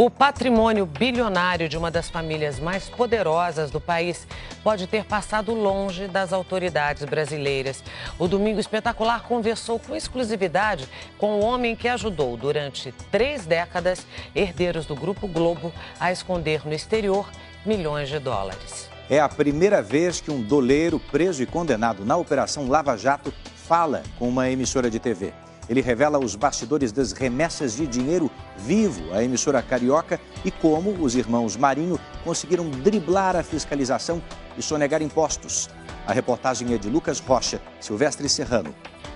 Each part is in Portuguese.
O patrimônio bilionário de uma das famílias mais poderosas do país pode ter passado longe das autoridades brasileiras. O Domingo Espetacular conversou com exclusividade com o homem que ajudou durante 3 décadas herdeiros do Grupo Globo a esconder no exterior milhões de dólares. É a primeira vez que um doleiro preso e condenado na Operação Lava Jato fala com uma emissora de TV. Ele revela os bastidores das remessas de dinheiro vivo à emissora carioca e como os irmãos Marinho conseguiram driblar a fiscalização e sonegar impostos. A reportagem é de Lucas Rocha, Silvestre Serrano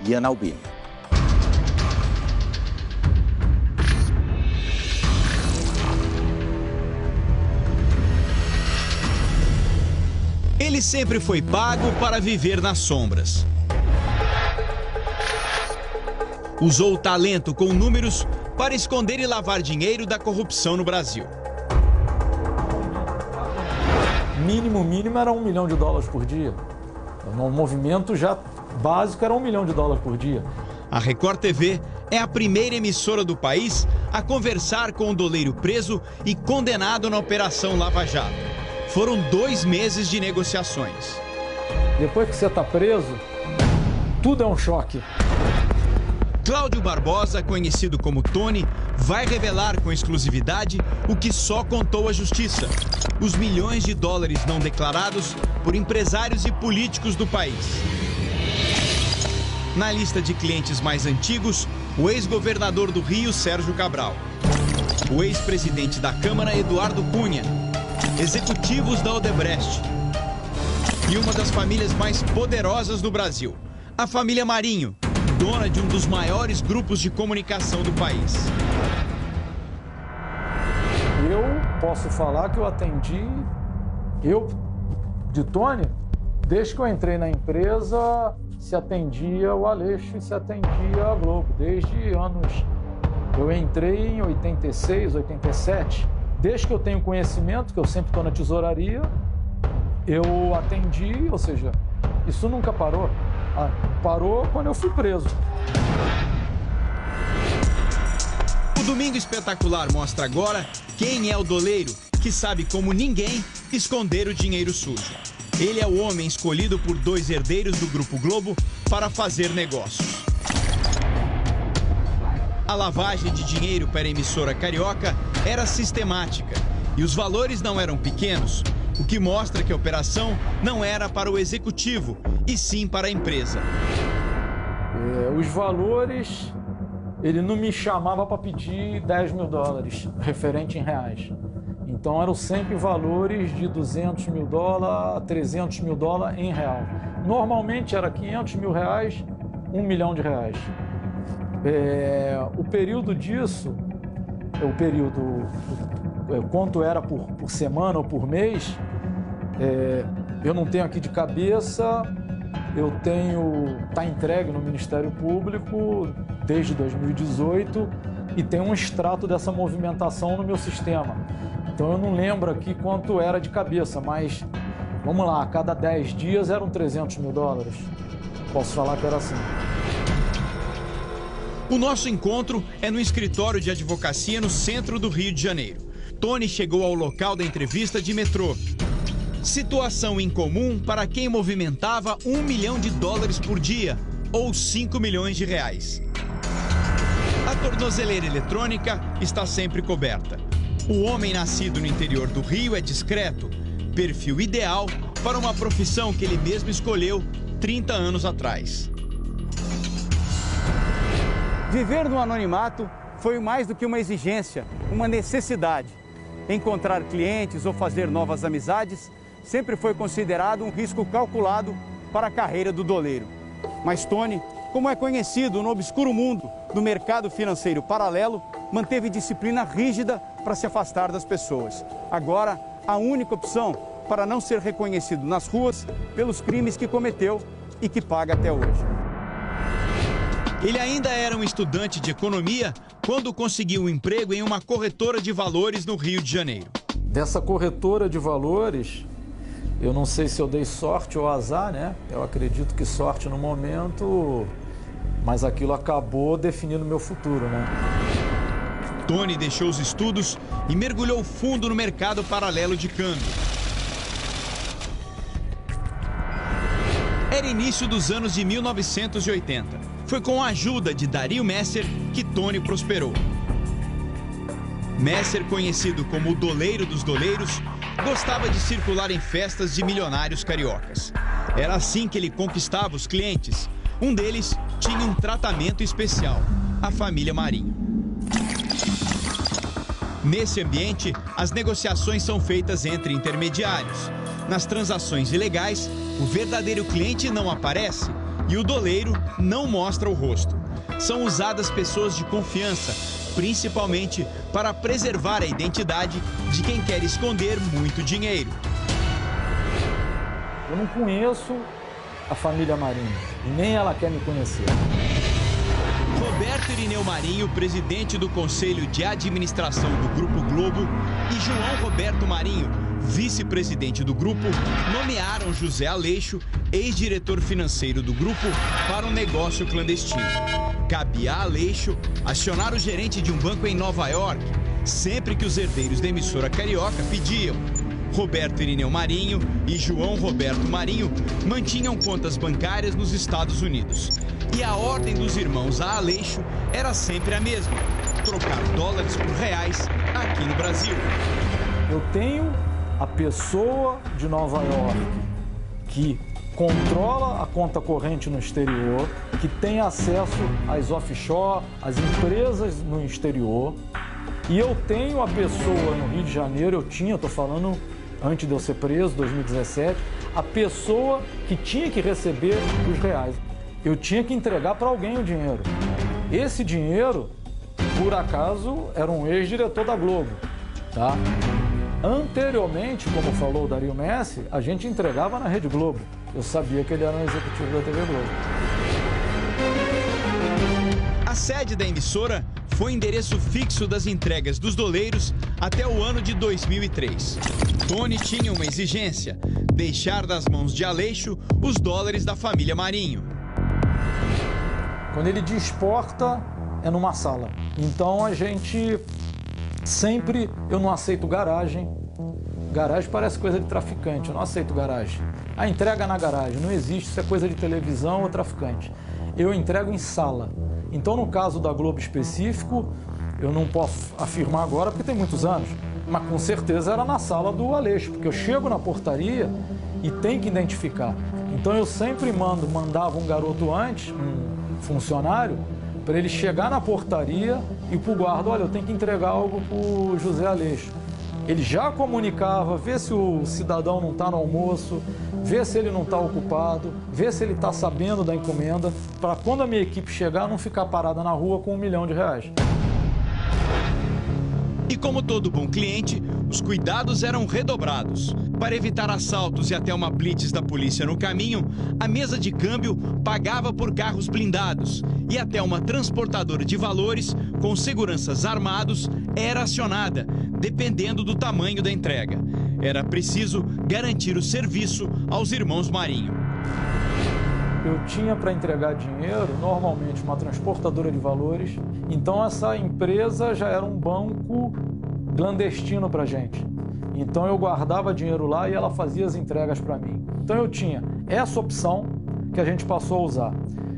e Ana Albini. Ele sempre foi pago para viver nas sombras. Usou o talento com números para esconder e lavar dinheiro da corrupção no Brasil. Mínimo era $1 milhão por dia. No movimento já básico era $1 milhão por dia. A Record TV é a primeira emissora do país a conversar com o doleiro preso e condenado na Operação Lava Jato. Foram 2 meses de negociações. Depois que você está preso, tudo é um choque. Cláudio Barbosa, conhecido como Tony, vai revelar com exclusividade o que só contou a justiça: os milhões de dólares não declarados por empresários e políticos do país. Na lista de clientes mais antigos, o ex-governador do Rio, Sérgio Cabral, o ex-presidente da Câmara, Eduardo Cunha, executivos da Odebrecht e uma das famílias mais poderosas do Brasil, a família Marinho, dona de um dos maiores grupos de comunicação do país. Eu posso falar que eu atendi, de Tony, desde que eu entrei na empresa, se atendia o Aleixo e se atendia a Globo, desde anos. Eu entrei em 86, 87, desde que eu tenho conhecimento, que eu sempre estou na tesouraria, eu atendi, ou seja, isso nunca parou. Parou quando eu fui preso. O Domingo Espetacular mostra agora quem é o doleiro que sabe como ninguém esconder o dinheiro sujo. Ele é o homem escolhido por 2 herdeiros do Grupo Globo para fazer negócios. A lavagem de dinheiro para a emissora carioca era sistemática e os valores não eram pequenos, o que mostra que a operação não era para o executivo, e sim para a empresa. Os valores, ele não me chamava para pedir $10 mil, referente em reais. Então eram sempre valores de $200 mil a $300 mil em real. Normalmente era R$500 mil, R$1 milhão. O período disso, quanto era por semana ou por mês, eu não tenho aqui de cabeça, está entregue no Ministério Público desde 2018 e tem um extrato dessa movimentação no meu sistema. Então eu não lembro aqui quanto era de cabeça, mas vamos lá, a cada 10 dias eram $300 mil. Posso falar que era assim. O nosso encontro é no escritório de advocacia no centro do Rio de Janeiro. Tony chegou ao local da entrevista de metrô. Situação incomum para quem movimentava $1 milhão por dia, ou R$5 milhões. A tornozeleira eletrônica está sempre coberta. O homem nascido no interior do Rio é discreto, perfil ideal para uma profissão que ele mesmo escolheu 30 anos atrás. Viver no anonimato foi mais do que uma exigência, uma necessidade. Encontrar clientes ou fazer novas amizades sempre foi considerado um risco calculado para a carreira do doleiro. Mas Tony, como é conhecido no obscuro mundo do mercado financeiro paralelo, manteve disciplina rígida para se afastar das pessoas. Agora, a única opção para não ser reconhecido nas ruas pelos crimes que cometeu e que paga até hoje. Ele ainda era um estudante de economia quando conseguiu um emprego em uma corretora de valores no Rio de Janeiro. Dessa corretora de valores, eu não sei se eu dei sorte ou azar, né? Eu acredito que sorte no momento, mas aquilo acabou definindo meu futuro, né? Tony deixou os estudos e mergulhou fundo no mercado paralelo de câmbio. Era início dos anos de 1980. Foi com a ajuda de Dario Messer que Tony prosperou. Messer, conhecido como o doleiro dos doleiros, gostava de circular em festas de milionários cariocas. Era assim que ele conquistava os clientes. Um deles tinha um tratamento especial, a família Marinho. Nesse ambiente, as negociações são feitas entre intermediários. Nas transações ilegais, o verdadeiro cliente não aparece e o doleiro não mostra o rosto. São usadas pessoas de confiança, principalmente para preservar a identidade de quem quer esconder muito dinheiro. Eu não conheço a família Marinho e nem ela quer me conhecer. Roberto Irineu Marinho, presidente do Conselho de Administração do Grupo Globo, e João Roberto Marinho, vice-presidente do grupo, nomearam José Aleixo, ex-diretor financeiro do grupo, para um negócio clandestino. Cabia a Aleixo acionar o gerente de um banco em Nova York, sempre que os herdeiros da emissora carioca pediam. Roberto Irineu Marinho e João Roberto Marinho mantinham contas bancárias nos Estados Unidos. E a ordem dos irmãos a Aleixo era sempre a mesma: trocar dólares por reais aqui no Brasil. Eu tenho a pessoa de Nova York que controla a conta corrente no exterior, que tem acesso às offshore, às empresas no exterior. E eu tenho a pessoa no Rio de Janeiro, estou falando antes de eu ser preso, 2017, a pessoa que tinha que receber os reais. Eu tinha que entregar para alguém o dinheiro. Esse dinheiro, por acaso, era um ex-diretor da Globo, tá? Anteriormente, como falou o Dario Messer, a gente entregava na Rede Globo. Eu sabia que ele era um executivo da TV Globo. A sede da emissora foi endereço fixo das entregas dos doleiros até o ano de 2003. Tony tinha uma exigência: deixar das mãos de Aleixo os dólares da família Marinho. Quando ele desporta, é numa sala. Então a gente sempre... Eu não aceito garagem. Garagem parece coisa de traficante, eu não aceito garagem. A entrega na garagem não existe, isso é coisa de televisão ou traficante. Eu entrego em sala. Então, no caso da Globo específico, eu não posso afirmar agora porque tem muitos anos, mas com certeza era na sala do Aleixo, porque eu chego na portaria e tenho que identificar. Então eu sempre mandava um garoto antes, um funcionário, para ele chegar na portaria e para o guarda: olha, eu tenho que entregar algo para o José Aleixo. Ele já comunicava, vê se o cidadão não está no almoço, vê se ele não está ocupado, vê se ele está sabendo da encomenda, para quando a minha equipe chegar, não ficar parada na rua com R$1 milhão. E como todo bom cliente, os cuidados eram redobrados. Para evitar assaltos e até uma blitz da polícia no caminho, a mesa de câmbio pagava por carros blindados e até uma transportadora de valores com seguranças armados era acionada, dependendo do tamanho da entrega. Era preciso garantir o serviço aos irmãos Marinho. Eu tinha para entregar dinheiro, normalmente uma transportadora de valores, então essa empresa já era um banco clandestino para a gente. Então eu guardava dinheiro lá e ela fazia as entregas para mim. Então eu tinha essa opção que a gente passou a usar.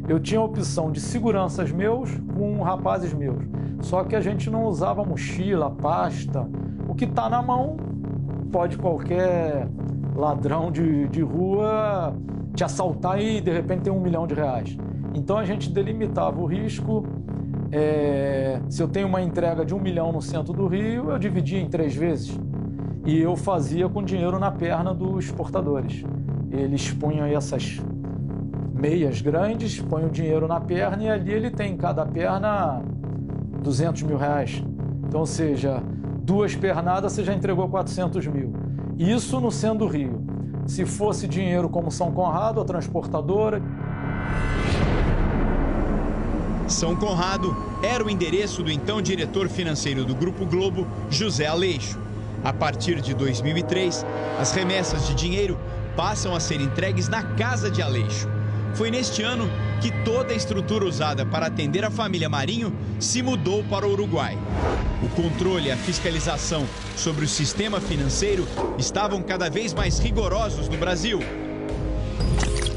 Eu tinha a opção de seguranças meus com rapazes meus. Só que a gente não usava mochila, pasta. O que está na mão, pode qualquer ladrão de rua te assaltar e de repente ter R$1 milhão. Então a gente delimitava o risco. Se eu tenho uma entrega de R$1 milhão no centro do Rio, eu dividia em 3 vezes. E eu fazia com dinheiro na perna dos portadores. Eles punham aí essas meias grandes, põem o dinheiro na perna e ali ele tem em cada perna R$200 mil. Então, ou seja, 2 pernadas você já entregou 400 mil. Isso no centro do Rio. Se fosse dinheiro como São Conrado, a transportadora... São Conrado era o endereço do então diretor financeiro do Grupo Globo, José Aleixo. A partir de 2003, as remessas de dinheiro passam a ser entregues na casa de Aleixo. Foi neste ano que toda a estrutura usada para atender a família Marinho se mudou para o Uruguai. O controle e a fiscalização sobre o sistema financeiro estavam cada vez mais rigorosos no Brasil.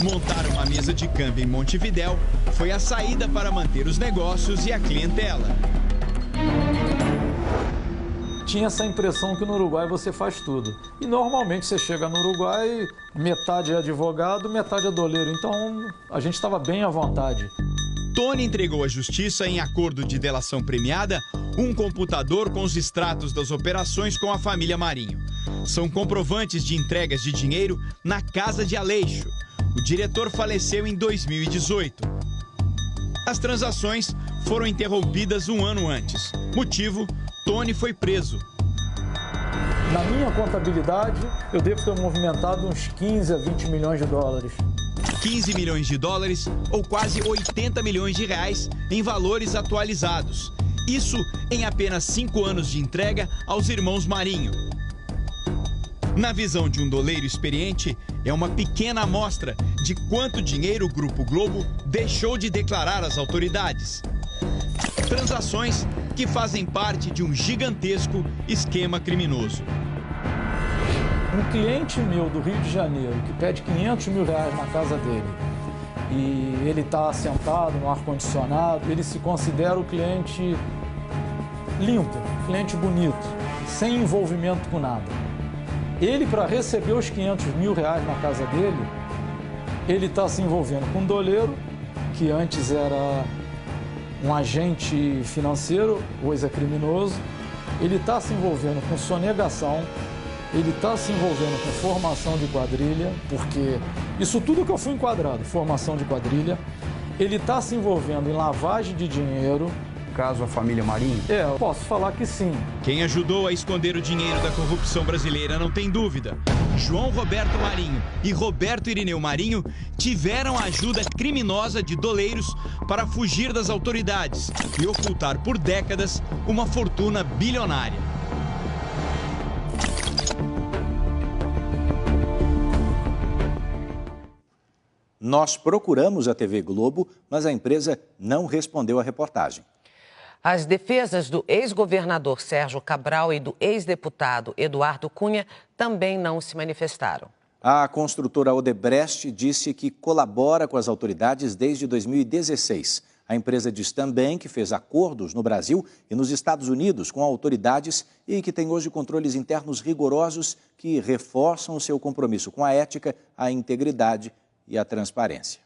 Montar uma mesa de câmbio em Montevidéu foi a saída para manter os negócios e a clientela. Tinha essa impressão que no Uruguai você faz tudo. E normalmente você chega no Uruguai, metade é advogado, metade é doleiro. Então a gente estava bem à vontade. Tony entregou à justiça, em acordo de delação premiada, um computador com os extratos das operações com a família Marinho. São comprovantes de entregas de dinheiro na casa de Aleixo. O diretor faleceu em 2018. As transações foram interrompidas um ano antes. Motivo: Tony foi preso. Na minha contabilidade, eu devo ter movimentado uns 15 a 20 milhões de dólares. 15 milhões de dólares ou quase 80 milhões de reais em valores atualizados. Isso em apenas 5 anos de entrega aos irmãos Marinho. Na visão de um doleiro experiente, é uma pequena amostra de quanto dinheiro o Grupo Globo deixou de declarar às autoridades. Transações que fazem parte de um gigantesco esquema criminoso. Um cliente meu do Rio de Janeiro que pede 500 mil reais na casa dele e ele está sentado no ar-condicionado, ele se considera o cliente limpo, cliente bonito, sem envolvimento com nada. Ele, para receber os 500 mil reais na casa dele, ele está se envolvendo com um doleiro, que antes era um agente financeiro, hoje é criminoso. Ele está se envolvendo com sonegação, ele está se envolvendo com formação de quadrilha, porque isso tudo que eu fui enquadrado, formação de quadrilha. Ele está se envolvendo em lavagem de dinheiro. Caso a família Marinho? Eu posso falar que sim. Quem ajudou a esconder o dinheiro da corrupção brasileira não tem dúvida. João Roberto Marinho e Roberto Irineu Marinho tiveram a ajuda criminosa de doleiros para fugir das autoridades e ocultar por décadas uma fortuna bilionária. Nós procuramos a TV Globo, mas a empresa não respondeu à reportagem. As defesas do ex-governador Sérgio Cabral e do ex-deputado Eduardo Cunha também não se manifestaram. A construtora Odebrecht disse que colabora com as autoridades desde 2016. A empresa diz também que fez acordos no Brasil e nos Estados Unidos com autoridades e que tem hoje controles internos rigorosos que reforçam o seu compromisso com a ética, a integridade e a transparência.